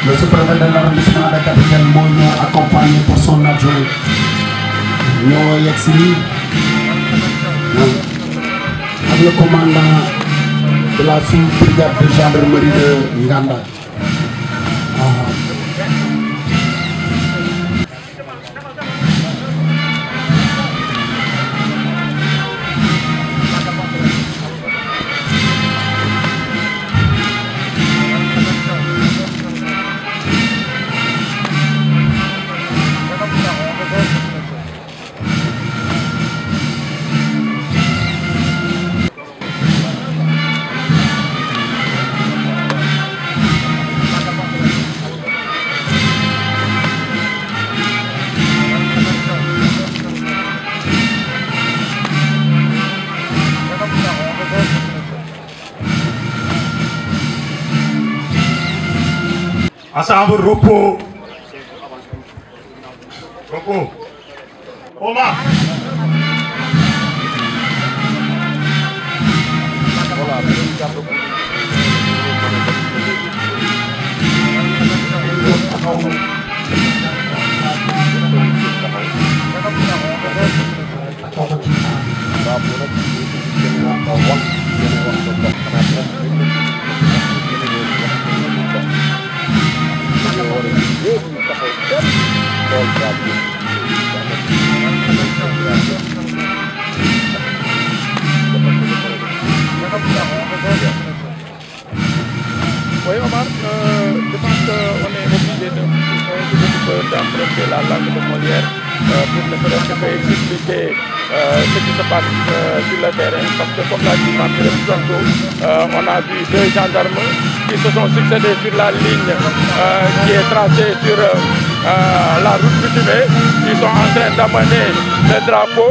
Le sous-préfet de l'arrondissement de Capitaine moo ñoo accompagné pour son adjoint ñoo yegg si nii ak le commandant de la sous-brigade de gendarmerie de Nganda. Ensemble, repos. Repos. Oma. Oui, Omar, je pense qu'on est obligé d'emprunter la langue de Molière pour ne serait-ce que expliquer ce qui se passe sur le terrain. Parce que comme l'a dit Martin tantôt, on a vu deux gendarmes qui se sont succédés sur la ligne qui est tracée sur la route bitumée. Ils sont en train d'amener le drapeau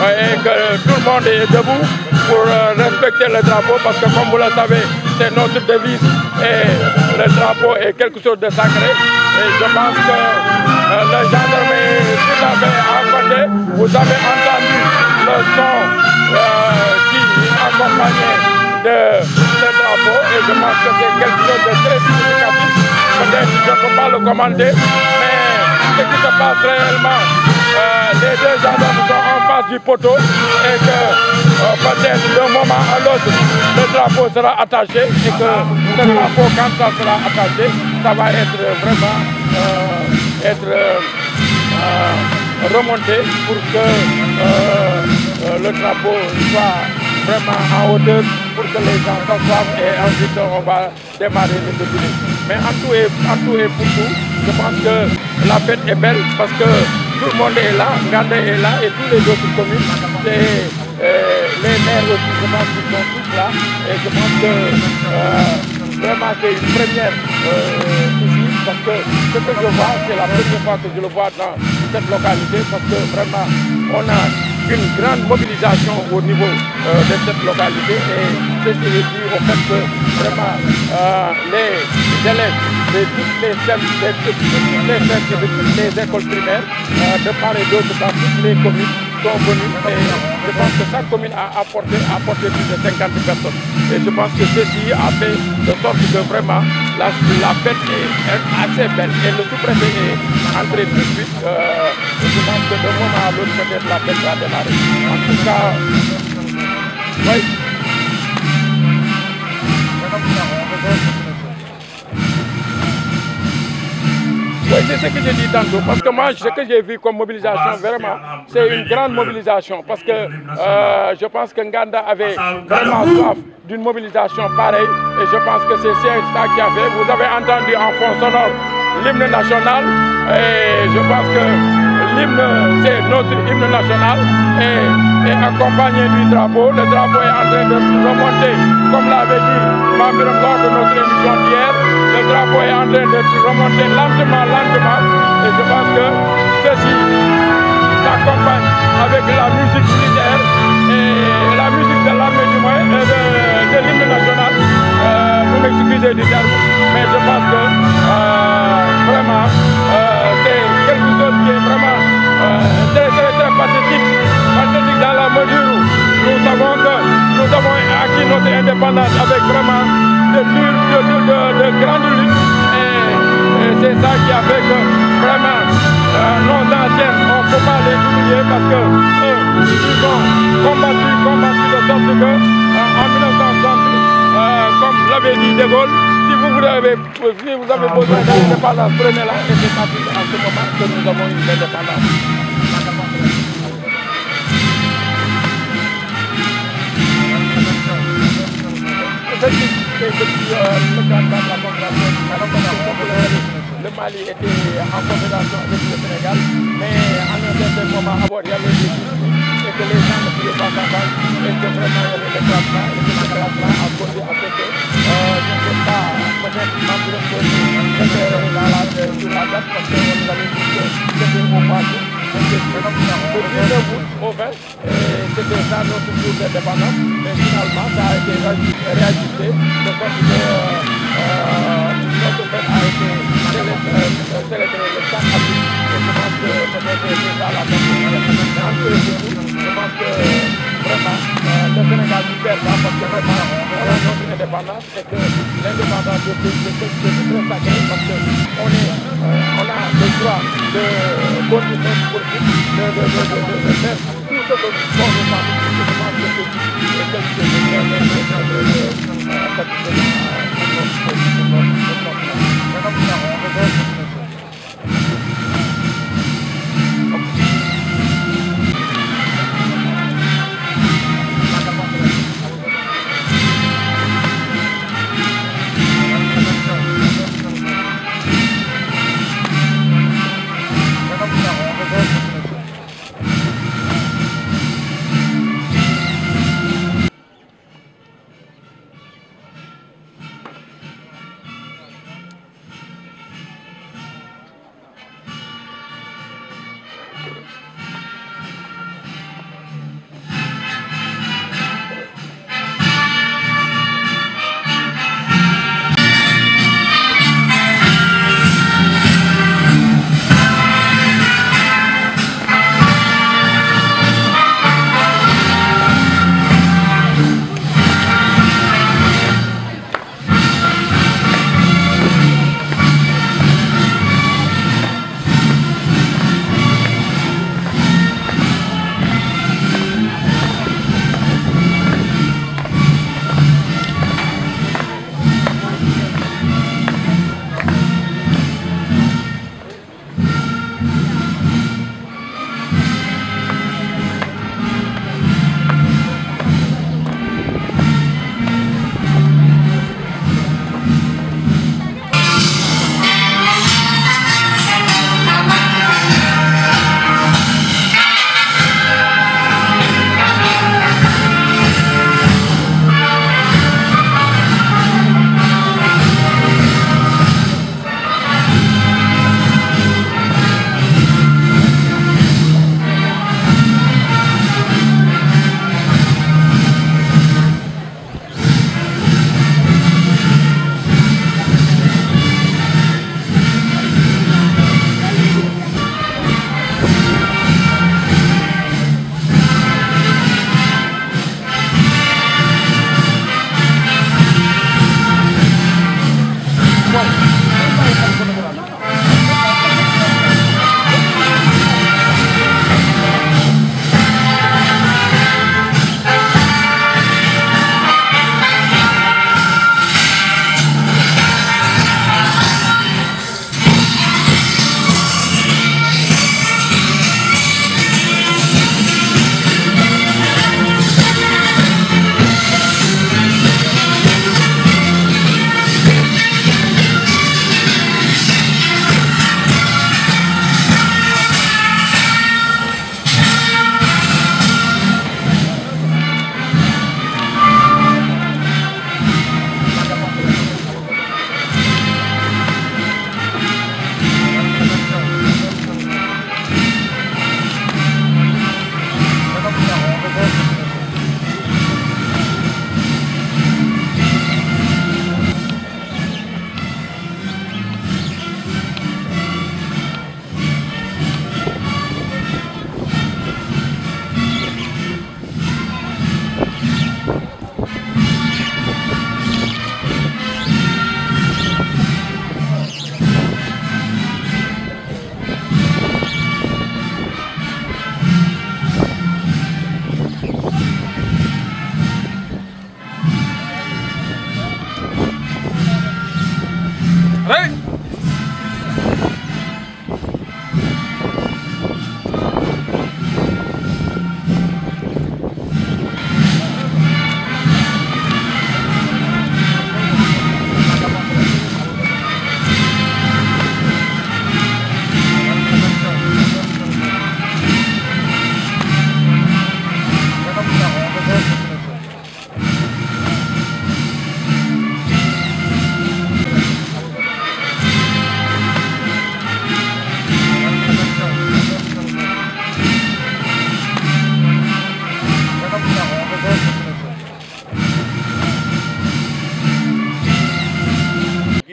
et que tout le monde est debout pour respecter le drapeau parce que comme vous le savez, c'est notre devise et le drapeau est quelque chose de sacré. Et je pense que le gendarme est tout à fait à côté. Vous avez entendu le son qui accompagnait de ce drapeau et je pense que c'est quelque chose de très significatif. Peut-être je ne peux pas le commenter, mais ce qui se passe réellement, les deux gendarmes sont en face du poteau et que peut-être d'un moment à l'autre, le drapeau sera attaché et que ce drapeau, quand ça sera attaché, ça va être vraiment remonté pour que le drapeau soit vraiment en hauteur pour que les gens s'assoient et ensuite on va démarrer le défilé. Mais en tout et pour tout, je pense que la fête est belle parce que tout le monde est là, Nganda est là et tous les autres communes, les maires aussi, je pense qu'ils sont tous là et je pense que vraiment c'est une première ici parce que ce que je vois, c'est la première fois que je le vois dans cette localité parce que vraiment on a une grande mobilisation au niveau de cette localité et ceci est dû au fait que vraiment les élèves de toutes les de toutes les écoles primaires de part et d'autre dans toutes les communes sont venus et je pense que chaque commune a apporté plus de 50 personnes et je pense que ceci a fait de sorte que vraiment la fête est assez belle et le sous-préfet est entré tout de suite. Je pense que d'un moment à l'autre peut-être la fête va démarrer. En tout cas, oui. Oui, c'est ce que j'ai dit tantôt, parce que moi, ce que j'ai vu comme mobilisation, vraiment, c'est une grande mobilisation, parce que je pense que Nganda avait vraiment soif d'une mobilisation pareille. Et je pense que c'est ça qui a fait. Vous avez entendu en fond sonore l'hymne national. Et je pense que l'hymne, c'est notre hymne national. Et accompagné du drapeau. Le drapeau est en train de remonter, comme l'avait dit Mambiram lors de notre émission d'hier. Le drapeau est en train de remonter lentement, lentement. Et je pense que ceci s'accompagne avec la musique militaire et la musique de l'armée du moins, de l'hymne national. Vous m'excusez du terme, mais je pense que vraiment c'est quelque chose qui est vraiment très pathétique dans la mesure où nous savons que nous avons acquis notre indépendance avec vraiment de grandes luttes. Et c'est ça qui a fait que vraiment nos anciens, on ne peut pas les oublier parce que ils ont combattu de sorte que en 1960, comme l'avait dit De Gaulle, si vous avez besoin d'indépendance, prenez-la. Et c'est parti en ce moment que nous avons eu l'indépendance. Le Mali était en confédération avec le Sénégal, mais à un certain moment, il y avait des soucis et que les gens ne pouvaient pas s'entendre et que vraiment il y avait des classements et que ce classement a causé à ce que, je ne sais pas, peut-être Mambiram peut nous éclairer sur la date parce qu'on nous avait dit que c'était au passé. Le 19 août au 20, c'était ça notre jour d'indépendance, mais finalement ça a été réajusté de sorte que notre fête a été célébrée le 4 avril. Et je pense que peut-être c'est ça la date. Je pense que vraiment le Sénégal nous perd ça parce que vraiment on a notre indépendance et que l'indépendance de pays c'est très sacré parce qu'on a le droit de continuer politique, de faire tout ce que nous pouvons faire. Je pense que c'est quelque chose de très satisfaisant pour notre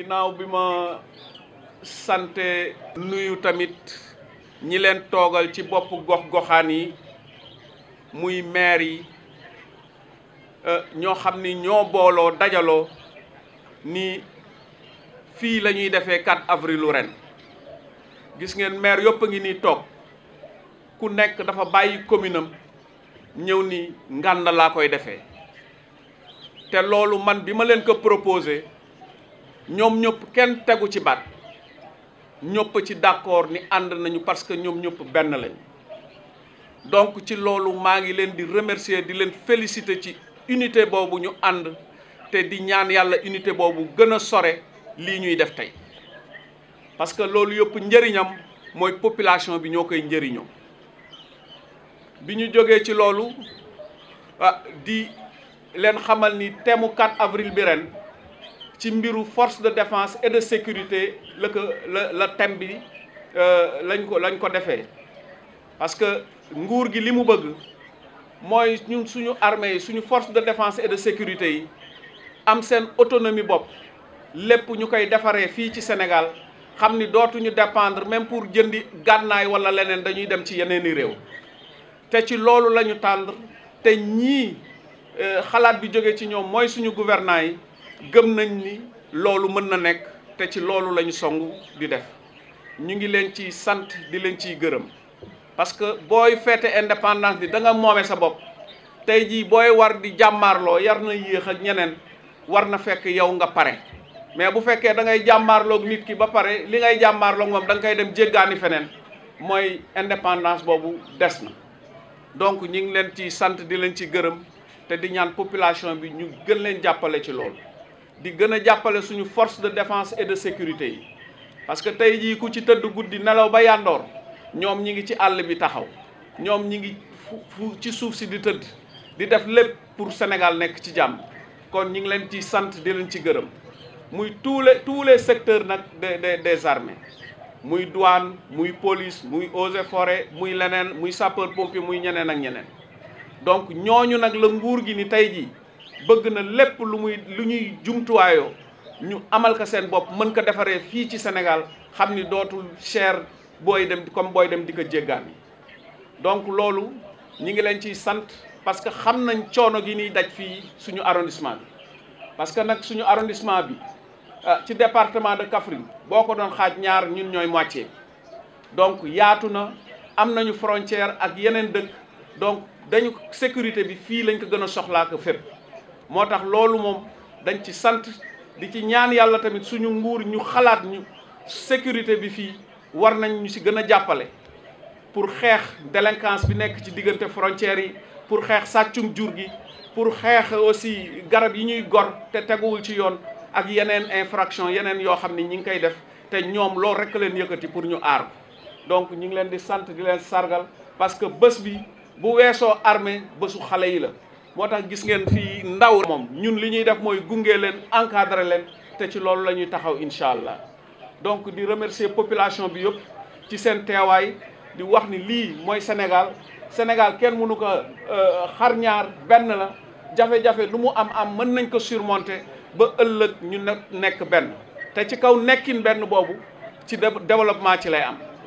ginnaaw bi ma sante nuyu tamit ñi leen toogal ci bopp gox-goxaan yi muy maire yi ñoo xam ni ñoo booloo dajaloo ni fii la ñuy defee 4 avril ren gis ngeen maire yëpp a ngi nii toog ku nekk dafa bàyyi commune am ñëw ni Nganda laa koy defee te loolu man bi ma leen ko proposé ñoom ñëpp kenn tegu ci baat ñëpp ci d'accord ni ànd nañu parce que ñoom ñëpp benn lañ donc ci loolu maa ngi leen di remercier di leen féliciter ci unité boobu ñu ànd te di ñaan yàlla unité boobu gën a sore lii ñuy def tey parce que loolu yëpp njëriñam mooy population bi ñoo koy njëriñoo bi ñu jógee ci loolu di leen xamal ni thème 4 avril bi ren ci mbiru force de défense et de sécurité la thème bi lañ ko defee parce que nguur gi li mu bëgg mooy ñun suñu armée yi suñu force de défense et de sécurité yi am seen autonomie bopp lépp ñu koy defaree fii ci Sénégal xam ni dootuñu dépendre même pour jëndi gànnaay wala leneen dañuy dem ci yeneeni réew te ci loolu la ñu tànn te ñii xalaat bi jóge ci ñoom mooy suñu gouvernants yi gëm nañ ni loolu mën na nekk te ci loolu la ñu song di def ñu ngi leen ciy sant di leen ciy gërëm parce que booy feete indépendance bi da nga moome sa bopp tey jii booy war di jàmmaarloo yar na yéex ak ñeneen war na fekk yow nga pare mais bu fekkee da ngay jàmmaarloog nit ki ba pare li ngay jàmmaarloog moom da nga koy dem jéggaani feneen mooy indépendance boobu des na donc ñu ngi leen ci sant di leen ci gërëm te di ñaan population bi ñu gën leen jàppale ci loolu di gën a jàppale suñu force de défense et de sécurité yi parce que tey jii ku ci tëdd guddi nelaw ba yàndoor ñoom ñi ngi ci àll bi taxaw ñoom ñi ngi fu ci suuf si di tëdd di def lépp pour Sénégal nekk ci jàmm kon ñi ngi leen ci sant di leen ci gërëm muy tous les secteurs nag des armées muy douane muy police muy eaux et forêt muy leneen muy sapeur pompier muy ñeneen ak ñeneen donc ñooñu nag la nguur gi ni tey jii bëgg na lépp lu ñuy jumtuwaayoo ñu amal ko seen bopp mën ko defaree fii ci Sénégal xam ni dootul cher booy dem di ko jéggaani donc loolu ñi ngi leen ciy sant parce que xam nañ coono gi ñuy daj fii suñu arrondissement bi parce que nag suñu arrondissement bi ci département de Kaffrine boo ko doon xaaj ñaar ñun ñooy moitié donc yaatu na am nañu frontière ak yeneen dëkk donc dañu sécurité bi fii lañ ko gën a soxlaa ko fépp moo tax loolu moom dañ ci sant di ci ñaan yàlla tamit suñu nguur ñu xalaat ñu sécurité bi fii war nañ ñu ci gën a jàppale pour xeex délinquance bi nekk ci diggante frontières yi pour xeex sàccum jur gi pour xeex aussi garab yi ñuy gor te teguwul ci yoon ak yeneen infraction yeneen yoo xam ne ñi ngi koy def te ñoom loolu rek leen yëkkati pour ñu aar donc ñu ngi leen di sant di leen sargal parce que bés bi bu weesoo armée bésu xale yi la moo tax gis ngeen fii ndaw moom ñun li ñuy def mooy gunge leen encadrer leen te ci loolu la ñuy taxaw incha allah donc di remercier population bi yëpp ci seen teewaay di wax ni lii mooy Sénégal kenn mënu ko xar ñaar benn la jafe-jafe lu mu am mën nañ ko surmonter ba ëllëg ñu nekk benn te ci kaw nekkin benn boobu ci développement ci lay am